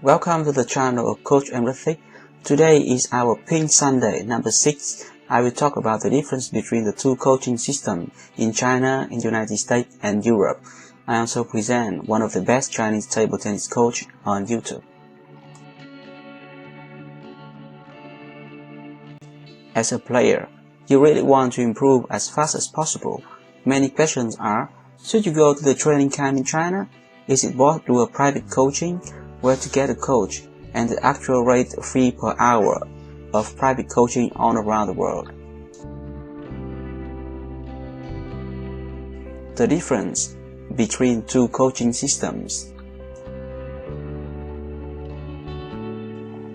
Welcome to the channel of Coach Empathic. Today is our Pink Sunday number 6. I will talk about the difference between the two coaching systems in China, in the United States and Europe. I also present one of the best Chinese table tennis coach on YouTube. As a player, you really want to improve as fast as possible. Many questions are, should you go to the training camp in China? Is it worth to a private coaching? Where to get a coach? And the actual rate fee per hour of private coaching all around the world. The difference between two coaching systems.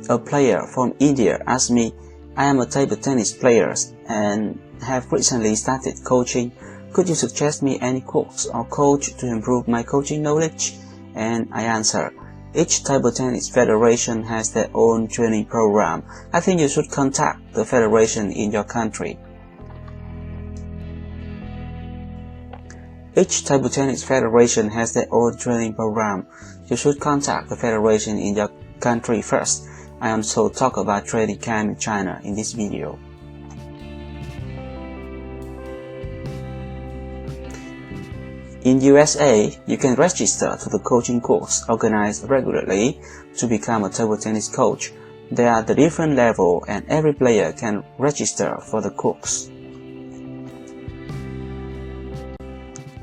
A player from India asked me, I am a table tennis player and have recently started coaching. Could you suggest me any course or coach to improve my coaching knowledge? And I answer, each table tennis federation has their own training program. I think you should contact the federation in your country. Each table tennis federation has their own training program. You should contact the federation in your country first. I also talk about training camp in China in this video. In USA, you can register to the coaching course organized regularly to become a table tennis coach. There are the different levels and every player can register for the course.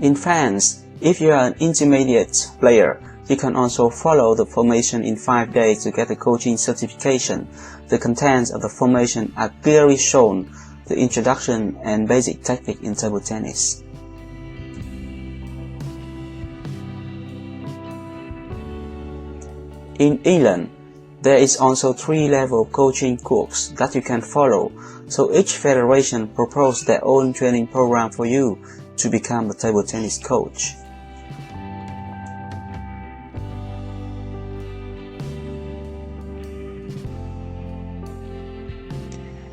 In France, if you are an intermediate player, you can also follow the formation in 5 days to get a coaching certification. The contents of the formation are clearly shown, the introduction and basic technique in table tennis. In England, there is also 3-level coaching course that you can follow, so each federation proposes their own training program for you to become a table tennis coach.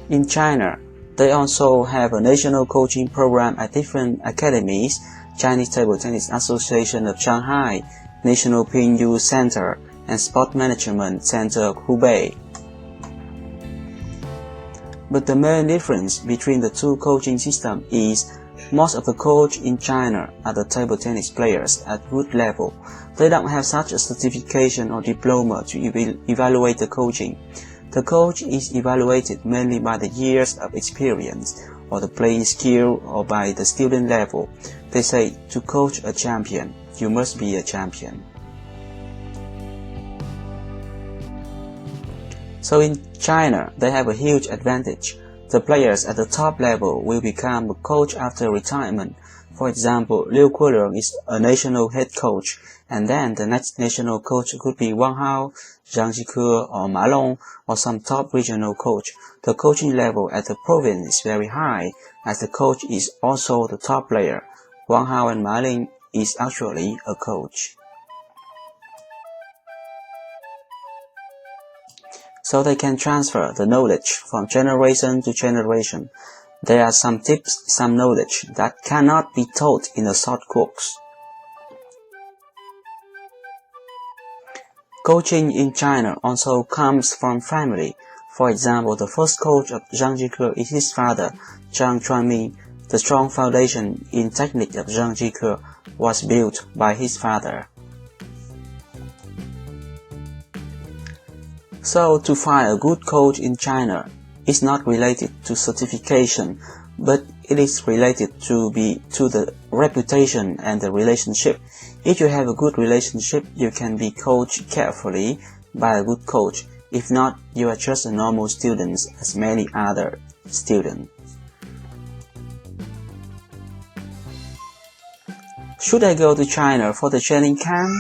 In China, they also have a national coaching program at different academies, Chinese Table Tennis Association of Shanghai, National Pingyu Center, and Sport Management Center of Hubei. But the main difference between the two coaching systems is most of the coaches in China are the table tennis players at good level. They don't have such a certification or diploma to evaluate the coaching. The coach is evaluated mainly by the years of experience, or the playing skill, or by the student level. They say, to coach a champion, you must be a champion. So in China, they have a huge advantage. The players at the top level will become a coach after retirement. For example, Liu Guolong is a national head coach, and then the next national coach could be Wang Hao, Zhang Jike, or Ma Long, or some top regional coach. The coaching level at the province is very high, as the coach is also the top player. Wang Hao and Ma Ling is actually a coach. So they can transfer the knowledge from generation to generation. There are some tips, some knowledge that cannot be taught in a short course. Coaching in China also comes from family. For example, the first coach of Zhang Jike is his father, Zhang Chuanming. The strong foundation in technique of Zhang Jike was built by his father. So to find a good coach in China is not related to certification, but it is related to the reputation and the relationship. If you have a good relationship, you can be coached carefully by a good coach. If not, you are just a normal student as many other students. Should I go to China for the training camp?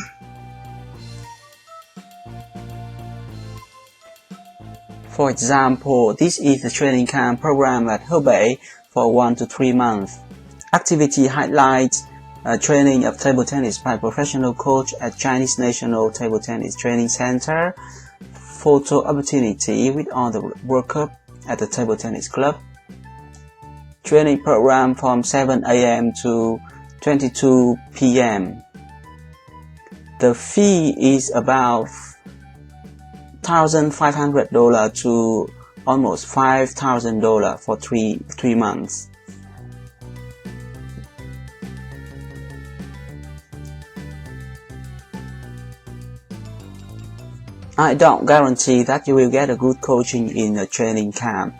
For example, this is the training camp program at Hubei for 1 to 3 months. Activity highlights training of table tennis by professional coach at Chinese National Table Tennis Training Center, photo opportunity with all the World Cup at the Table Tennis Club, training program from 7 a.m. to 22 p.m. The fee is about $1,500 to almost $5,000 for three months. I don't guarantee that you will get a good coaching in a training camp.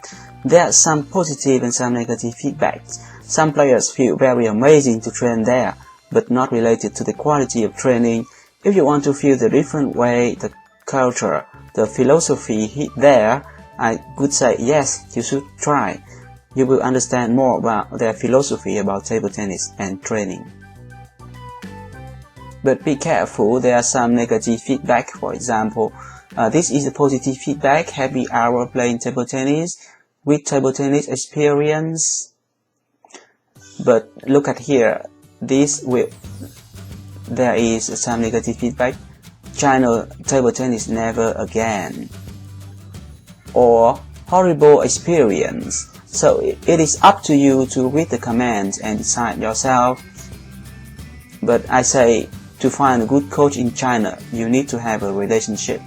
There are some positive and some negative feedbacks. Some players feel very amazing to train there, but not related to the quality of training. If you want to feel the different way, the culture, the philosophy there, I would say yes, you should try. You will understand more about their philosophy about table tennis and training. But be careful, there are some negative feedback. For example, this is a positive feedback: happy hour playing table tennis, with table tennis experience. But look at here, there is some negative feedback: China table tennis never again, or horrible experience. So it is up to you to read the comments and decide yourself. But I say, to find a good coach in China, you need to have a relationship.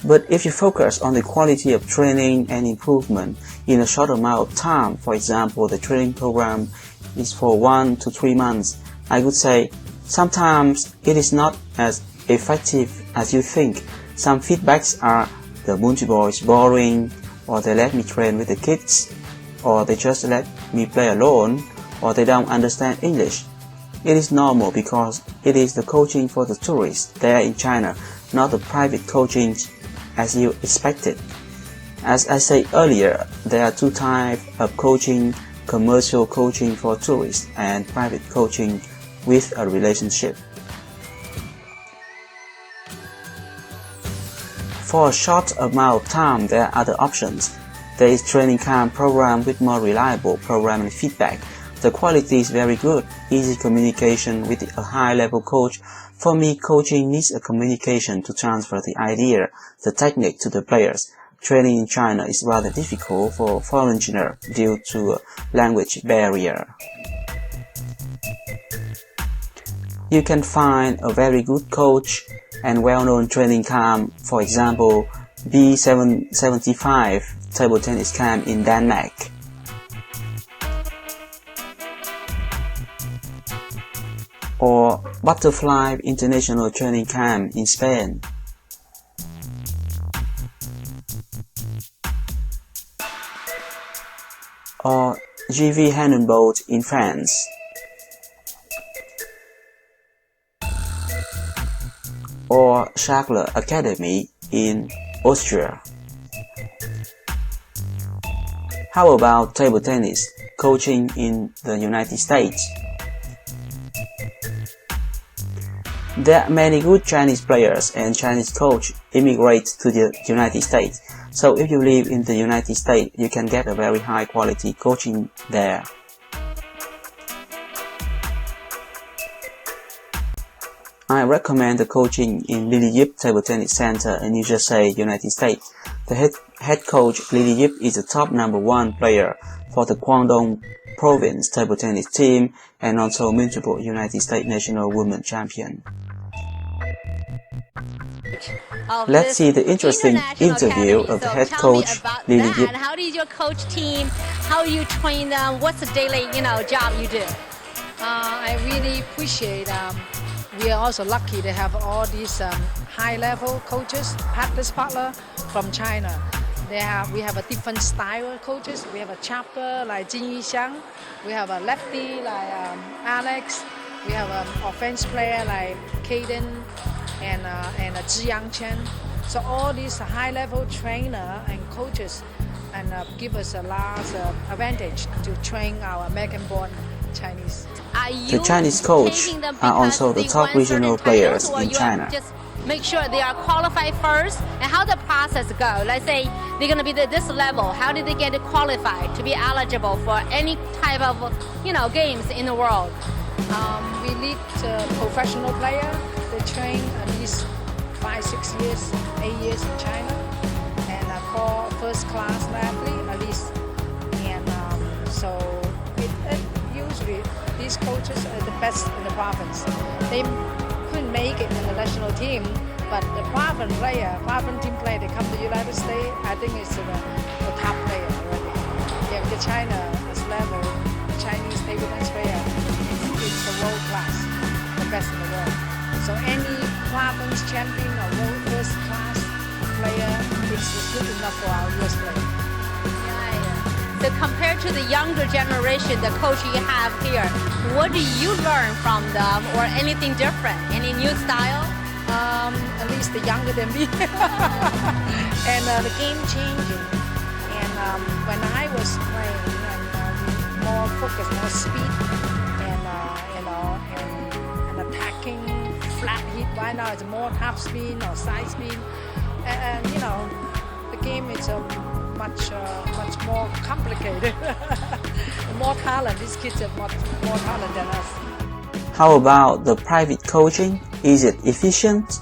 But if you focus on the quality of training and improvement in a short amount of time, for example, the training program is for 1 to 3 months, I would say sometimes it is not as effective as you think. Some feedbacks are the multi-ball is boring, or they let me train with the kids, or they just let me play alone, or they don't understand English. It is normal because it is the coaching for the tourists there in China, not the private coaching as you expected. As I said earlier, there are two types of coaching: commercial coaching for tourists and private coaching with a relationship. For a short amount of time, there are other options. There is training camp program with more reliable program and feedback. The quality is very good, easy communication with a high-level coach. For me, coaching needs a communication to transfer the idea, the technique to the players. Training in China is rather difficult for foreigners due to a language barrier. You can find a very good coach and well-known training camp, for example, B775 table tennis camp in Denmark. Or Butterfly International Training Camp in Spain. Or GV Hannenbolt in France. Or Schachler Academy in Austria. How about table tennis coaching in the United States? There are many good Chinese players and Chinese coaches immigrate to the United States. So if you live in the United States, you can get a very high quality coaching there. I recommend the coaching in Lily Yip Table Tennis Center in New Jersey, United States. The head coach Lily Yip is the top #1 player for the Guangdong Province table tennis team and also multiple United States national women champion. Let's see the interesting interview of the head coach Lily Yip. How does your coach team? How you train them? What's the daily job you do? I really appreciate. We are also lucky to have all these high-level coaches, practice partner from China. We have a different style of coaches. We have a chapter like Jin Yixiang. We have a lefty like Alex. We have an offense player like Caden and Zhiyang Chen. So all these high-level trainer and coaches and give us a large advantage to train our American-born Chinese. The Chinese coach are also the top regional players in China. Just make sure they are qualified first, and how the process go. Let's say they're going to be at this level. How did they get qualified to be eligible for any type of games in the world? We need a professional player. They train at least 5, 6 years, 8 years in China, and call first-class athlete at least. And so usually Chinese coaches are the best in the province. They couldn't make it in the national team, but the province team player, they come to the United States. I think it's the top player already. Yeah, the China's level, the Chinese table tennis player, it's the world class, the best in the world. So any province champion or world first class player is good enough for our US player. So compared to the younger generation, the coach you have here, what do you learn from them or anything different? Any new style? At least the younger than me. And the game changing. And when I was playing, more focus, more speed, and and attacking flat hit. Right now it's more top spin or side spin. And the game is much more complicated. More talent. These kids have much more talent than us. How about the private coaching? Is it efficient?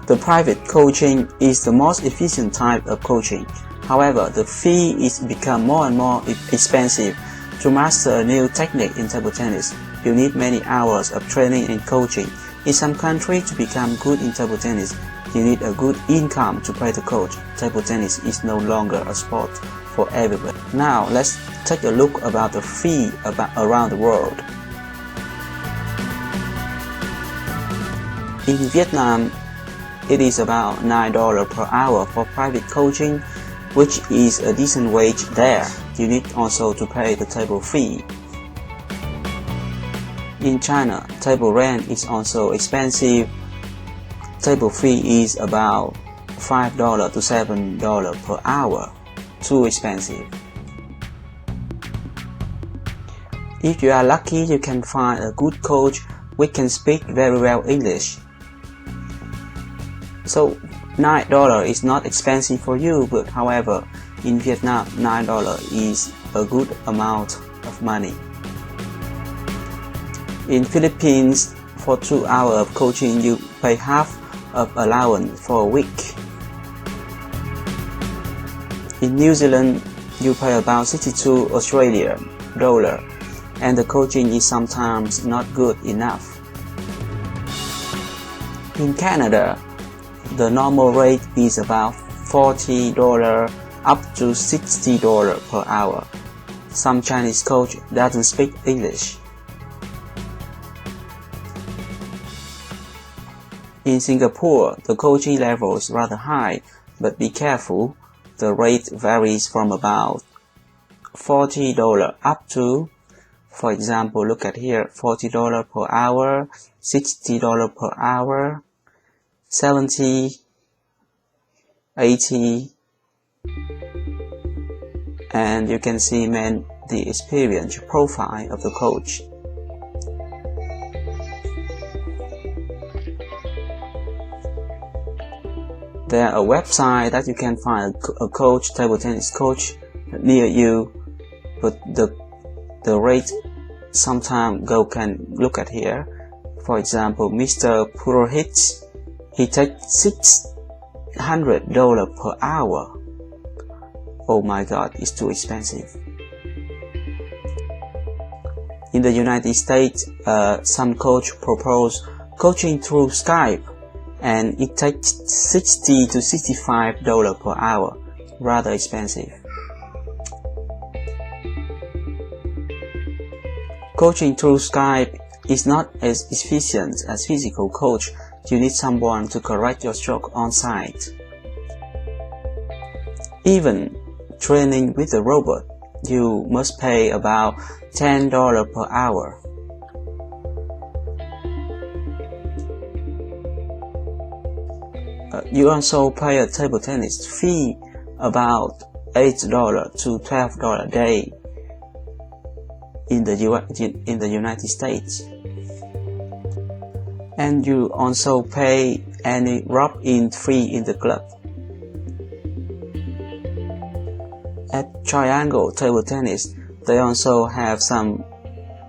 The private coaching is the most efficient type of coaching. However, the fee is become more and more expensive. To master a new technique in table tennis, you need many hours of training and coaching. In some countries, to become good in table tennis, you need a good income to pay the coach. Table tennis is no longer a sport for everybody. Now, let's take a look about the fee around the world. In Vietnam, it is about $9 per hour for private coaching, which is a decent wage there. You need also to pay the table fee. In China, table rent is also expensive. Table fee is about $5 to $7 per hour. Too expensive. If you are lucky, you can find a good coach which can speak very well English. So $9 is not expensive for you, but however, in Vietnam, $9 is a good amount of money. In Philippines, for 2 hours of coaching, you pay half of allowance for a week. In New Zealand, you pay about 62 Australian dollar, and the coaching is sometimes not good enough. In Canada, the normal rate is about $40 up to $60 per hour. Some Chinese coach doesn't speak English. In Singapore, the coaching level is rather high, but be careful, the rate varies from about $40 up to, for example, look at here, $40 per hour, $60 per hour, 70, 80, and you can see the experience profile of the coach. There are a website that you can find a coach, table tennis coach near you, but the rate sometimes can look at here. For example, Mr. Purohit, he takes $600 per hour. Oh my God, it's too expensive. In the United States, some coach propose coaching through Skype, and it takes $60 to $65 per hour, rather expensive. Coaching through Skype is not as efficient as physical coach. You need someone to correct your stroke on site. Even training with a robot, you must pay about $10 per hour. You also pay a table tennis fee about $8 to $12 a day in the United States. And you also pay any rub-in fee in the club. At Triangle Table Tennis, they also have some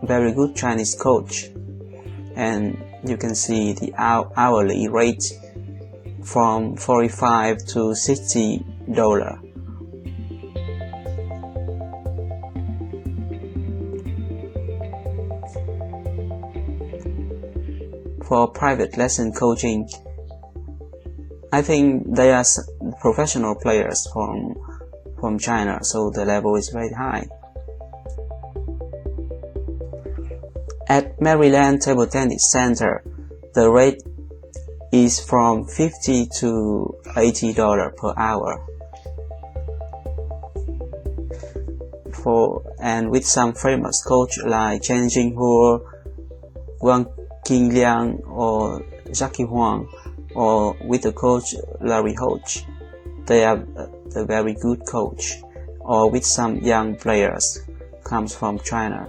very good Chinese coach, and you can see the hourly rate from $45 to $60. for private lesson coaching, I think they are professional players from China, so the level is very high. At Maryland Table Tennis Center, the rate is from $50 to $80 per hour. And with some famous coach like Chen Jinghua, Wang Qingliang, or Jackie Huang, or with the coach Larry Hodge, they are a very good coach, or with some young players comes from China.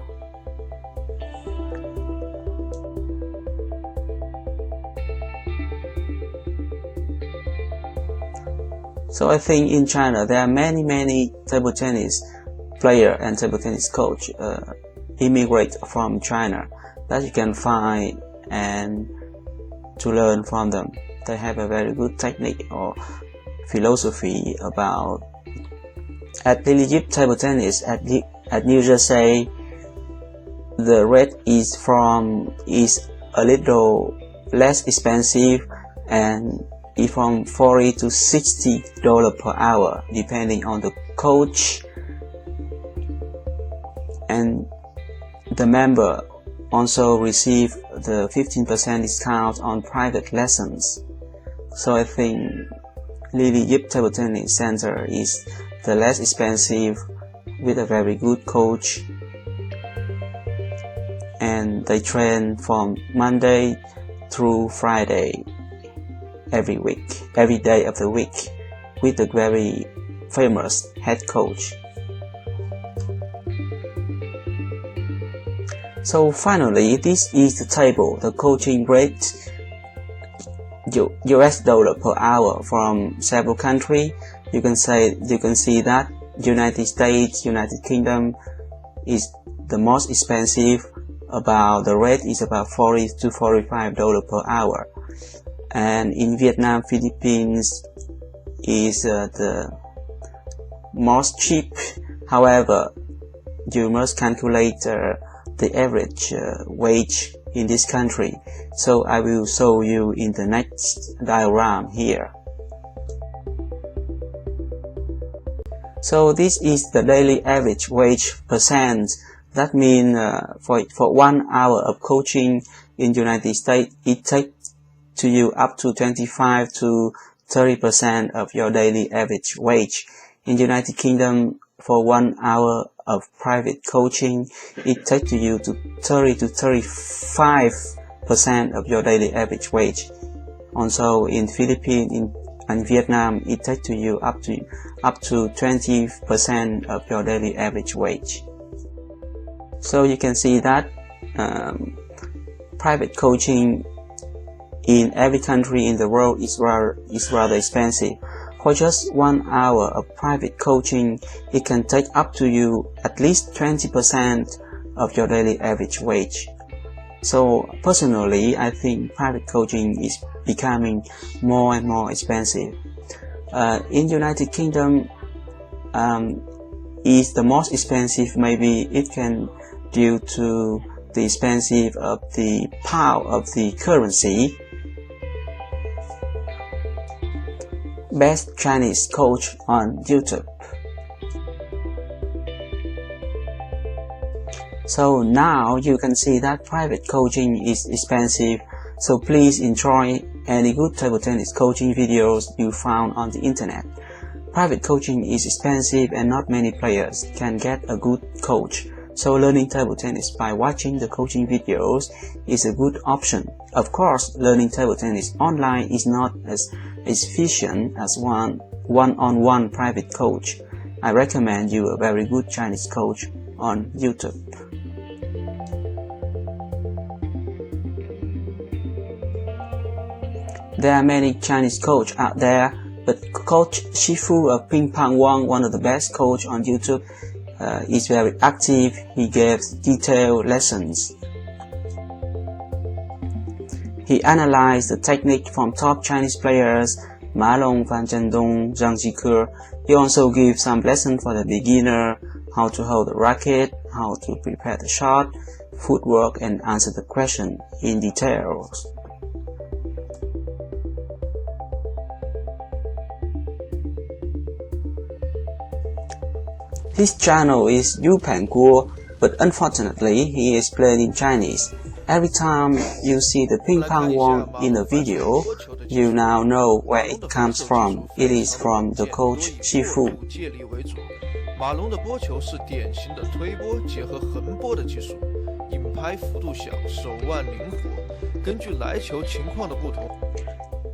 So I think in China there are many table tennis player and table tennis coach immigrate from China that you can find and to learn from them. They have a very good technique or philosophy about. At Lily Yip Table Tennis at New Jersey, the rate is a little less expensive and is from $40 to $60 per hour depending on the coach, and the member also receive the 15% discount on private lessons. So I think Lily Yip Table Tennis Center is the less expensive with a very good coach, and they train from Monday through Friday every day of the week with a very famous head coach. So finally, this is the table, the coaching rate, US dollar per hour from several countries. You can see that United States, United Kingdom is the most expensive. The rate is about $40 to $45 per hour. And in Vietnam, Philippines is the most cheap. However, you must calculate the average wage in this country. So I will show you in the next diagram here. So this is the daily average wage percent. That means for 1 hour of coaching in United States, it takes to you up to 25 to 30% of your daily average wage. In United Kingdom, for 1 hour of private coaching, it takes to you to 30 to 35% of your daily average wage. Also in Philippines and Vietnam, it takes to you up to 20% of your daily average wage. So you can see that private coaching in every country in the world is rather expensive. For just 1 hour of private coaching, it can take up to you at least 20% of your daily average wage. So personally, I think private coaching is becoming more and more expensive. In United Kingdom, is the most expensive. Maybe it can due to the expensive of the pound of the currency. Best Chinese coach on YouTube. So now you can see that private coaching is expensive, so please enjoy any good table tennis coaching videos you found on the internet. Private coaching is expensive and not many players can get a good coach, so learning table tennis by watching the coaching videos is a good option. Of course, learning table tennis online is not as efficient as one-on-one private coach. I recommend you a very good Chinese coach on YouTube. There are many Chinese coaches out there, but Coach Shifu of Ping Pong Wang, one of the best coach on YouTube, is very active. He gives detailed lessons. He analyzed the technique from top Chinese players Ma Long, Fan Zhendong, Zhang Jike. He also gives some lessons for the beginner, how to hold the racket, how to prepare the shot, footwork, and answer the question in details. This channel is Yu Pan Guo, but unfortunately he is playing in Chinese. Every time you see the Ping Pong Wong in a video, you now know where it comes from. It is from the coach Shifu. 马龙的拨球是典型的推拨结合横拨的技术，引拍幅度小，手腕灵活，根据来球情况的不同。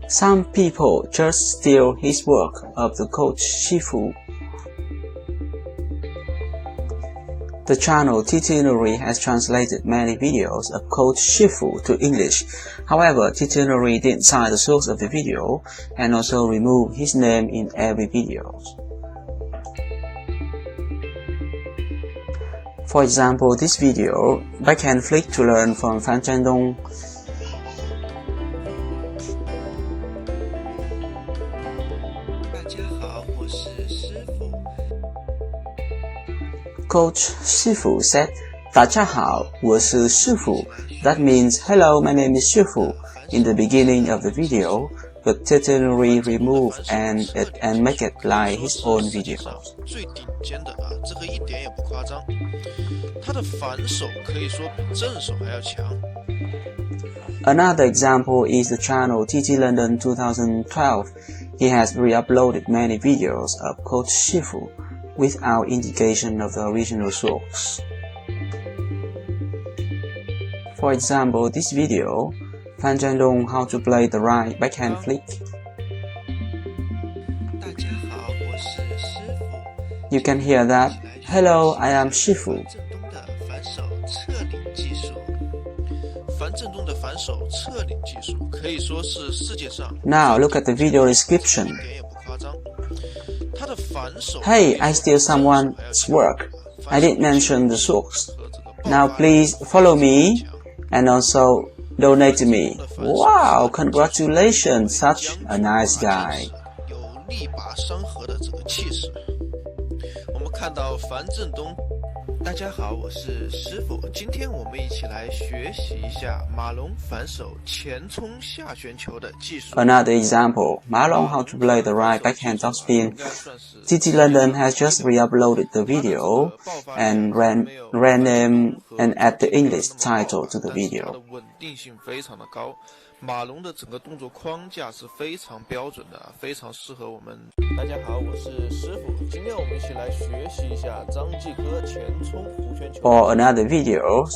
Some people just steal his work of the coach Shifu. The channel Titinuri has translated many videos of Coach Shifu to English. However, Titinuri didn't cite the source of the video and also removed his name in every video. For example, this video, backhand flick to learn from Fan Zhendong. Coach Shifu said, 大家好，我是师傅. That means, hello, my name is Shifu, in the beginning of the video, but Titinuri removed and make it like his own video. 最顶尖的啊，这个一点也不夸张。他的反手可以说比正手还要强。 Another example is the channel TT London 2012. He has re-uploaded many videos of Coach Shifu without indication of the original source. For example, this video, Fan Zhendong how to play the right backhand flick. 大家好，我是师傅。 You can hear that, hello, I am Shifu. 樊振东的反手侧领技术可以说是世界上。 Now look at the video description. 一点也不夸张。他的反手。 Hey, I steal someone's work. I didn't mention the source. Now please follow me and also donate to me. Wow, congratulations, such a nice guy. 有力拔山河的这个气势。我们看到樊振东。 大家好，我是师傅。今天我们一起来学习一下马龙反手前冲下旋球的技术。 Another example, Ma Long how to play the right backhand topspin. TT London has just re-uploaded the video and rename and add the English title to the video. 稳定性非常的高。 马龙的整个动作框架是非常标准的，非常适合我们。大家好，我是师傅。今天我们一起来学习一下张继科前冲弧圈球。 For another video,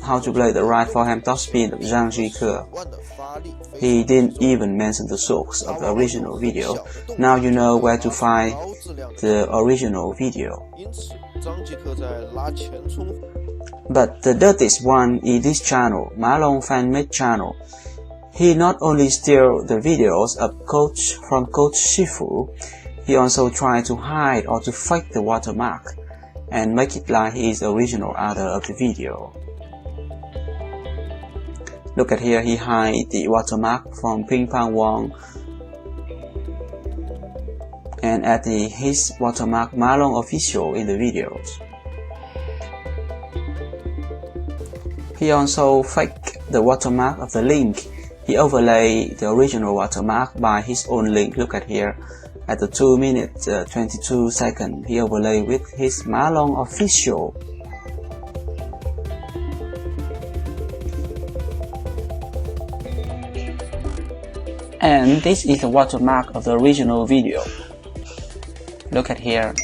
how to play the right forehand topspin of Zhang Jike. He didn't even mention the source of the original video. Now you know where to find the original video. 因此，张继科在拉前冲。 But the dirtiest one is this channel, Ma Long Fan Made channel. He not only steal the videos of from Coach Shifu, he also tried to hide or to fake the watermark and make it like he is the original author of the video. Look at here, he hide the watermark from Ping Pong Wong and add his watermark Ma Long Official in the videos. He also faked the watermark of the link. He overlaid the original watermark by his own link. Look at here. At the 2 minutes 22 seconds, he overlaid with his Ma Long Official. And this is the watermark of the original video. Look at here.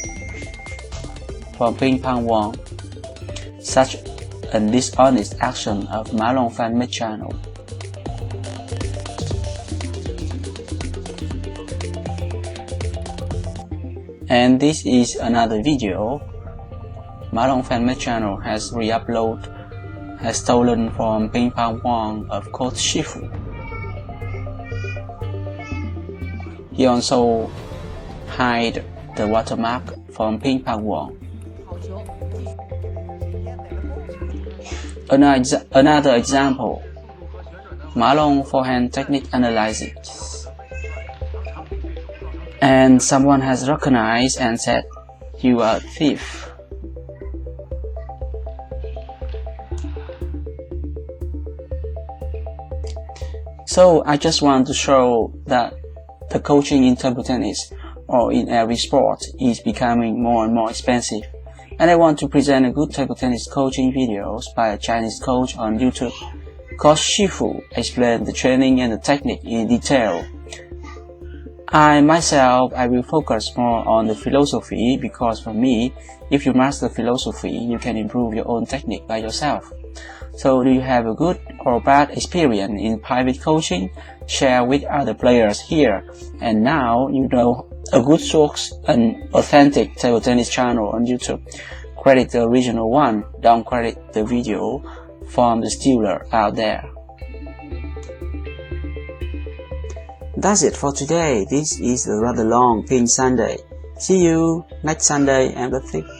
From Ping Pong Wong. Such a dishonest action of Ma Long Fan Made channel. And this is another video. Ma Long Fan Made channel has has stolen from Ping Pong Wong of Coach Shifu. He also hide the watermark from Ping Pong Wong. Another example, Ma Long forehand technique analysis. And someone has recognized and said, you are a thief. So I just want to show that the coaching in table tennis or in every sport is becoming more and more expensive, and I want to present a good table tennis coaching videos by a Chinese coach on YouTube. Coach Shifu explains the training and the technique in detail. I will focus more on the philosophy because for me, if you master philosophy, you can improve your own technique by yourself. So do you have a good or bad experience in private coaching? Share with other players here. And now you know a good source, an authentic table tennis channel on YouTube. Credit the original one, don't credit the video from the stealer out there. That's it for today. This is a rather long Pink Sunday. See you next Sunday and the 5th.